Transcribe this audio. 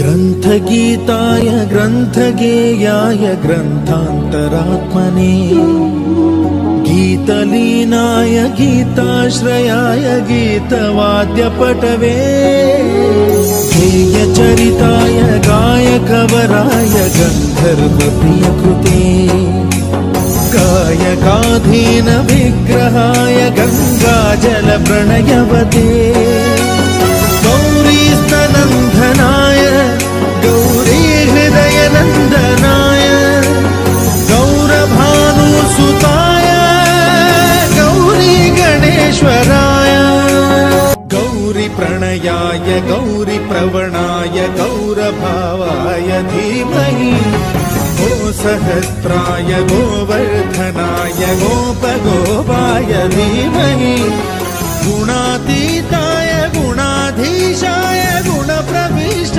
ग्रन्थगीताय ग्रन्थगेयाय ग्रन्थान्तरात्मने गीतलीनाय गीताश्रयाय गीतवाद्यपटवे गेयचरिताय गायकवराय गन्धर्वप्रियकृते गायकाधीन विग्रहाय गङ्गाजलप्रणयवते गौरीस्तनन्दनाय गौरीहृदयनन्दनाय गौरभानुसुताय गौरीगणेश्वराय गौरीप्रणयाय गौरीप्रवणाय गौरभावाय धीमहि गोसहस्राय गोवर्धनाय गोपगोपाय धीमहि गुणातीताय गुणाधीशाय गुणप्रविष्ट